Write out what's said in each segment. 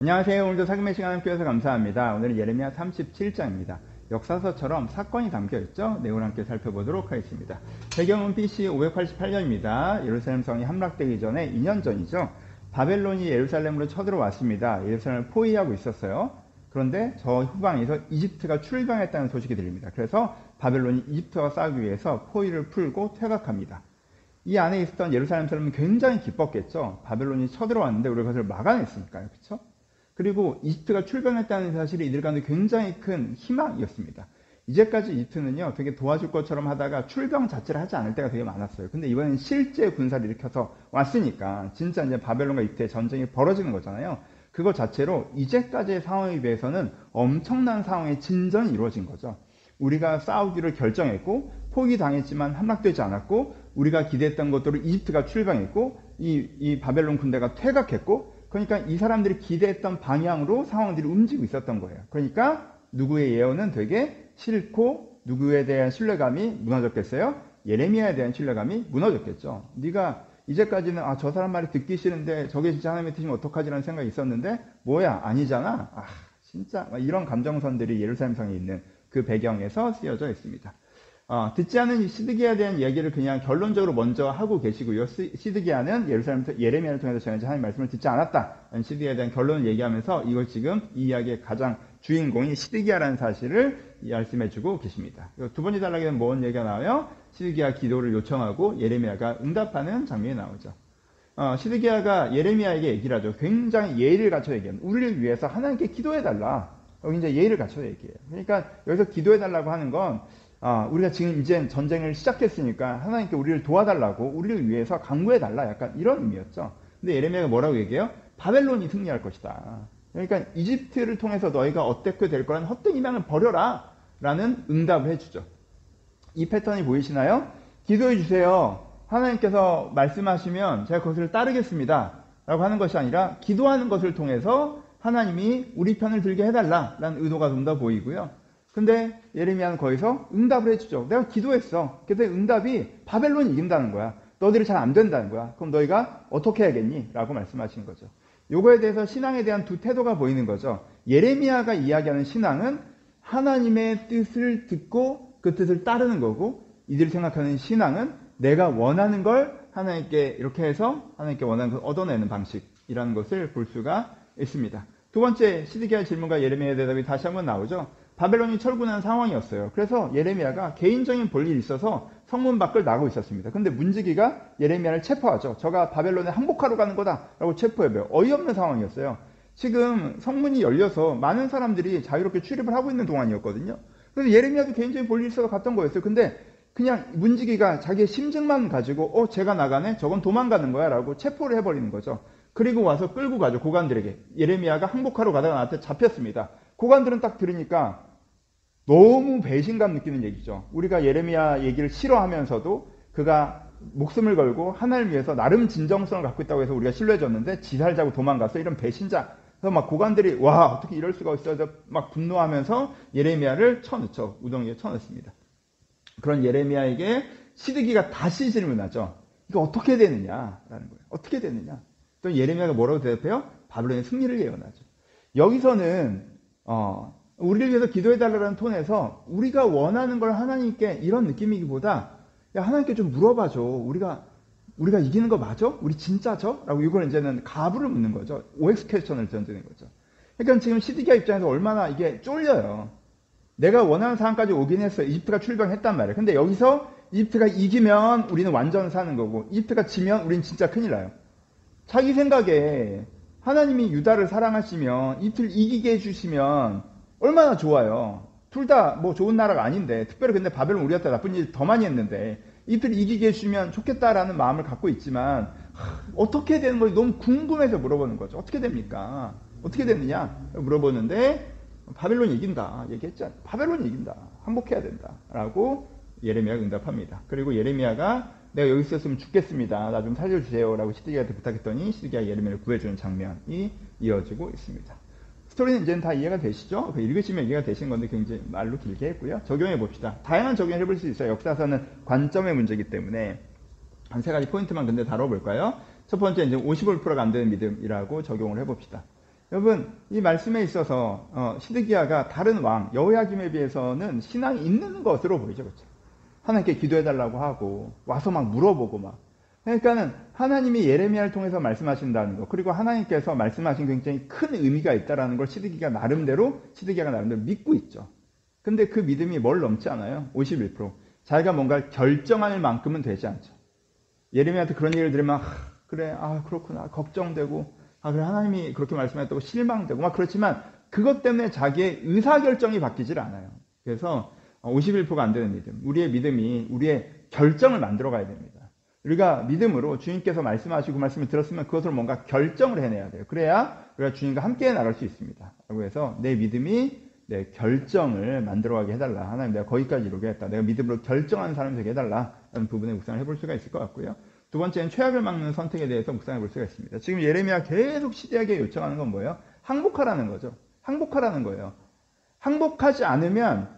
안녕하세요. 오늘도 사금의 시간 함께 해서 감사합니다. 오늘은 예레미야 37장입니다. 역사서처럼 사건이 담겨있죠? 내용을 함께 살펴보도록 하겠습니다. 배경은 BC 588년입니다. 예루살렘 성이 함락되기 전에 2년 전이죠. 바벨론이 예루살렘으로 쳐들어왔습니다. 예루살렘을 포위하고 있었어요. 그런데 저 후방에서 이집트가 출병했다는 소식이 들립니다. 그래서 바벨론이 이집트와 싸우기 위해서 포위를 풀고 퇴각합니다. 이 안에 있었던 예루살렘 사람은 굉장히 기뻤겠죠. 바벨론이 쳐들어왔는데 우리가 그것을 막아냈으니까요. 그렇죠? 그리고 이집트가 출병했다는 사실이 이들 가운데 굉장히 큰 희망이었습니다. 이제까지 이집트는요, 되게 도와줄 것처럼 하다가 출병 자체를 하지 않을 때가 되게 많았어요. 근데 이번엔 실제 군사를 일으켜서 왔으니까 진짜 이제 바벨론과 이집트의 전쟁이 벌어지는 거잖아요. 그거 자체로 이제까지의 상황에 비해서는 엄청난 상황의 진전이 이루어진 거죠. 우리가 싸우기를 결정했고 포기당했지만 함락되지 않았고, 우리가 기대했던 것대로 이집트가 출병했고 이 바벨론 군대가 퇴각했고, 그러니까 이 사람들이 기대했던 방향으로 상황들이 움직이고 있었던 거예요. 그러니까 누구의 예언은 되게 싫고 누구에 대한 신뢰감이 무너졌겠어요? 예레미야에 대한 신뢰감이 무너졌겠죠. 네가 이제까지는 저 사람 말이 듣기 싫은데 저게 진짜 하나님의 뜻이면 어떡하지라는 생각이 있었는데 뭐야 아니잖아. 진짜 이런 감정선들이 예루살렘 성에 있는 그 배경에서 쓰여져 있습니다. 듣지 않은 이 시드기야에 대한 이야기를 그냥 결론적으로 먼저 하고 계시고요. 시드기야는 예레미야를 통해서 전해진 하나님의 말씀을 듣지 않았다. 시드기야에 대한 결론을 얘기하면서 이걸 지금 이 이야기의 가장 주인공이 시드기야라는 사실을 말씀해주고 계십니다. 두 번째 단락에는 뭔 얘기가 나와요? 시드기야 기도를 요청하고 예레미야가 응답하는 장면이 나오죠. 시드기야가 예레미야에게 얘기를 하죠. 굉장히 예의를 갖춰 얘기합니다. 우리를 위해서 하나님께 기도해달라. 여기 이제 예의를 갖춰 얘기해요. 그러니까 여기서 기도해달라고 하는 건 우리가 지금 이제 전쟁을 시작했으니까 하나님께 우리를 도와달라고, 우리를 위해서 강구해달라, 약간 이런 의미였죠. 근데 예레미야가 뭐라고 얘기해요? 바벨론이 승리할 것이다. 그러니까 이집트를 통해서 너희가 어떻게 될 거라는 헛된 희망을 버려라 라는 응답을 해주죠. 이 패턴이 보이시나요? 기도해 주세요. 하나님께서 말씀하시면 제가 그것을 따르겠습니다 라고 하는 것이 아니라 기도하는 것을 통해서 하나님이 우리 편을 들게 해달라 라는 의도가 좀 더 보이고요. 근데 예레미야는 거기서 응답을 해주죠. 내가 기도했어. 그래서 응답이 바벨론이 이긴다는 거야. 너희들이 잘 안 된다는 거야. 그럼 너희가 어떻게 해야겠니? 라고 말씀하신 거죠. 요거에 대해서 신앙에 대한 두 태도가 보이는 거죠. 예레미야가 이야기하는 신앙은 하나님의 뜻을 듣고 그 뜻을 따르는 거고, 이들이 생각하는 신앙은 내가 원하는 걸 하나님께 이렇게 해서 하나님께 원하는 걸 얻어내는 방식이라는 것을 볼 수가 있습니다. 두 번째 시드기야의 질문과 예레미야의 대답이 다시 한번 나오죠. 바벨론이 철군한 상황이었어요. 그래서 예레미야가 개인적인 볼일이 있어서 성문 밖을 나가고 있었습니다. 근데 문지기가 예레미야를 체포하죠. 저가 바벨론에 항복하러 가는 거다라고 체포해요. 어이없는 상황이었어요. 지금 성문이 열려서 많은 사람들이 자유롭게 출입을 하고 있는 동안이었거든요. 그래서 예레미야도 개인적인 볼일이 있어서 갔던 거였어요. 근데 그냥 문지기가 자기의 심증만 가지고 제가 나가네? 저건 도망가는 거야 라고 체포를 해버리는 거죠. 그리고 와서 끌고 가죠. 고관들에게. 예레미야가 항복하러 가다가 나한테 잡혔습니다. 고관들은 딱 들으니까 너무 배신감 느끼는 얘기죠. 우리가 예레미야 얘기를 싫어하면서도 그가 목숨을 걸고 하나님을 위해서 나름 진정성을 갖고 있다고 해서 우리가 신뢰해줬는데 지살자고 도망가서 이런 배신자. 그래서 막 고관들이 와 어떻게 이럴 수가 있어 막 분노하면서 예레미야를 쳐넣죠. 우동이에 쳐넣습니다. 그런 예레미야에게 시드기가 다시 질문하죠. 이거 어떻게 되느냐라는 거예요. 어떻게 되느냐. 또 예레미야가 뭐라고 대답해요? 바벨론의 승리를 예언하죠. 여기서는 우리를 위해서 기도해달라는 톤에서 우리가 원하는 걸 하나님께 이런 느낌이기보다 야 하나님께 좀 물어봐줘. 우리가 이기는 거 맞아? 우리 진짜죠? 라고 이걸 이제는 가부를 묻는 거죠. OX 퀘스천을 던지는 거죠. 그러니까 지금 시드기야 입장에서 얼마나 이게 쫄려요. 내가 원하는 상황까지 오긴 했어요. 이집트가 출병했단 말이에요. 근데 여기서 이집트가 이기면 우리는 완전 사는 거고 이집트가 지면 우리는 진짜 큰일 나요. 자기 생각에 하나님이 유다를 사랑하시면 이집트를 이기게 해주시면 얼마나 좋아요. 둘 다 뭐 좋은 나라가 아닌데, 특별히 근데 바벨론 우리한테 나쁜 일 더 많이 했는데 이집트를 이기게 해주시면 좋겠다라는 마음을 갖고 있지만 어떻게 되는 건지 너무 궁금해서 물어보는 거죠. 어떻게 됩니까? 어떻게 됐느냐 물어보는데 바벨론이 이긴다 얘기했잖아요. 바벨론이 이긴다. 항복해야 된다 라고 예레미야가 응답합니다. 그리고 예레미야가 내가 여기 있었으면 죽겠습니다. 나 좀 살려주세요 라고 시드기야한테 부탁했더니 시드기야가 예레미야를 구해주는 장면이 이어지고 있습니다. 스토리는 이제는 다 이해가 되시죠? 읽으시면 이해가 되신 건데 굉장히 말로 길게 했고요. 적용해 봅시다. 다양한 적용을 해볼 수 있어요. 역사서는 관점의 문제이기 때문에 한 세 가지 포인트만 근데 다뤄볼까요? 첫 번째 이제 55%가 안 되는 믿음이라고 적용을 해봅시다. 여러분, 이 말씀에 있어서 시드기야가 다른 왕 여호야김에 비해서는 신앙이 있는 것으로 보이죠. 그렇죠? 하나님께 기도해달라고 하고 와서 막 물어보고 막. 그러니까는 하나님이 예레미야를 통해서 말씀하신다는 거, 그리고 하나님께서 말씀하신 굉장히 큰 의미가 있다라는 걸 시드기야가 나름대로 믿고 있죠. 근데 그 믿음이 뭘 넘지 않아요? 51%. 자기가 뭔가 결정할 만큼은 되지 않죠. 예레미야한테 그런 얘기를 들으면 그래, 그렇구나, 걱정되고, 그래, 하나님이 그렇게 말씀하셨다고 실망되고 막 그렇지만 그것 때문에 자기의 의사결정이 바뀌질 않아요. 그래서 51%가 안 되는 믿음, 우리의 믿음이 우리의 결정을 만들어 가야 됩니다. 우리가 믿음으로 주님께서 말씀하시고 말씀을 들었으면 그것을 뭔가 결정을 해내야 돼요. 그래야 우리가 주님과 함께 나갈 수 있습니다. 라고 해서 내 믿음이 내 결정을 만들어가게 해달라. 하나님, 내가 거기까지 이루겠다. 내가 믿음으로 결정하는 사람이 되게 해달라. 라는 부분에 묵상을 해볼 수가 있을 것 같고요. 두 번째는 최악을 막는 선택에 대해서 묵상해 볼 수가 있습니다. 지금 예레미야 계속 시대에게 요청하는 건 뭐예요? 항복하라는 거죠. 항복하라는 거예요. 항복하지 않으면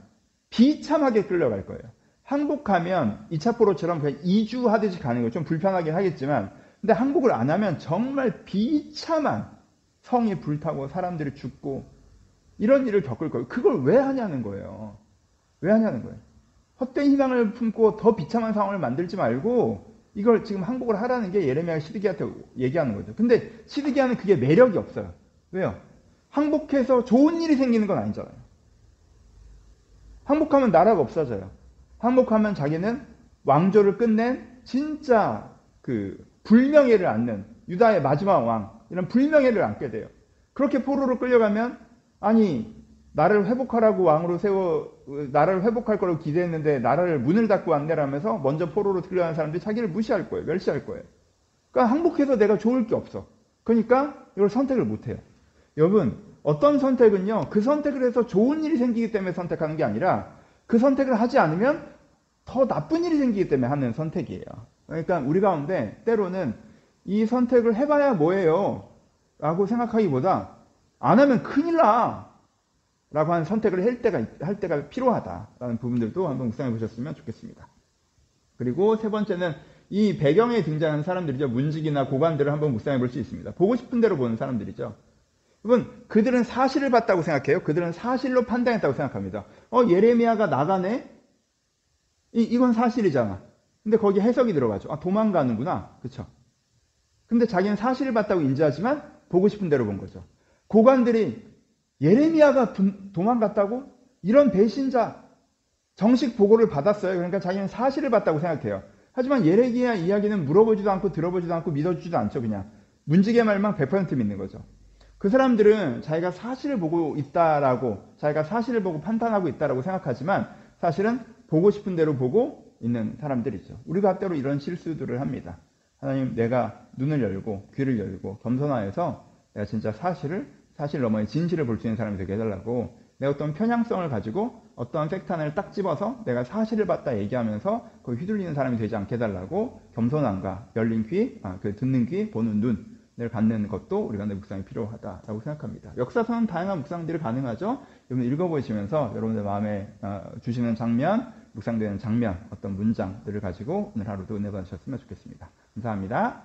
비참하게 끌려갈 거예요. 항복하면 2차 포로처럼 그냥 이주하듯이 가는 거 좀 불편하긴 하겠지만, 근데 항복을 안 하면 정말 비참한, 성이 불타고 사람들이 죽고 이런 일을 겪을 거예요. 그걸 왜 하냐는 거예요. 왜 하냐는 거예요. 헛된 희망을 품고 더 비참한 상황을 만들지 말고 이걸 지금 항복을 하라는 게 예레미야가 시드기야한테 얘기하는 거죠. 근데 시드기야는 그게 매력이 없어요. 왜요? 항복해서 좋은 일이 생기는 건 아니잖아요. 항복하면 나라가 없어져요. 항복하면 자기는 왕조를 끝낸 진짜 그 불명예를 안는 유다의 마지막 왕, 이런 불명예를 안게 돼요. 그렇게 포로로 끌려가면 나를 회복하라고 왕으로 나라를 회복할 거라고 기대했는데 나라를 문을 닫고 왔네라면서 먼저 포로로 끌려간 사람들이 자기를 무시할 거예요. 멸시할 거예요. 그러니까 항복해서 내가 좋을 게 없어. 그러니까 이걸 선택을 못 해요. 여러분, 어떤 선택은요, 그 선택을 해서 좋은 일이 생기기 때문에 선택하는 게 아니라 그 선택을 하지 않으면 더 나쁜 일이 생기기 때문에 하는 선택이에요. 그러니까 우리 가운데 때로는 이 선택을 해봐야 뭐예요? 라고 생각하기보다 안 하면 큰일 나! 라고 하는 선택을 할 때가 필요하다라는 부분들도 한번 묵상해 보셨으면 좋겠습니다. 그리고 세 번째는 이 배경에 등장하는 사람들이죠. 문지기나 고관들을 한번 묵상해 볼 수 있습니다. 보고 싶은 대로 보는 사람들이죠. 여러분, 그들은 사실을 봤다고 생각해요. 그들은 사실로 판단했다고 생각합니다. 예레미야가 나가네? 이건 사실이잖아. 근데 거기에 해석이 들어가죠. 도망가는구나. 그쵸? 근데 자기는 사실을 봤다고 인지하지만 보고 싶은 대로 본 거죠. 고관들이 예레미야가 도망갔다고? 이런 배신자, 정식 보고를 받았어요. 그러니까 자기는 사실을 봤다고 생각해요. 하지만 예레미야 이야기는 물어보지도 않고 들어보지도 않고 믿어주지도 않죠. 그냥 문지기의 말만 100% 믿는 거죠. 그 사람들은 자기가 사실을 보고 있다라고, 자기가 사실을 보고 판단하고 있다라고 생각하지만 사실은 보고 싶은 대로 보고 있는 사람들이죠. 우리가 때로 이런 실수들을 합니다. 하나님, 내가 눈을 열고 귀를 열고 겸손하여서 내가 진짜 사실 너머의 진실을 볼 수 있는 사람이 되게 해달라고, 내가 어떤 편향성을 가지고 어떤 팩트 하나를 딱 집어서 내가 사실을 봤다 얘기하면서 그 휘둘리는 사람이 되지 않게 해달라고, 겸손함과 열린 귀, 듣는 귀, 보는 눈을 갖는 것도 우리가 묵상이 필요하다라고 생각합니다. 역사서는 다양한 묵상들이 가능하죠. 여러분 읽어보시면서 여러분들 마음에 주시는 장면, 묵상되는 장면, 어떤 문장들을 가지고 오늘 하루도 은혜 받으셨으면 좋겠습니다. 감사합니다.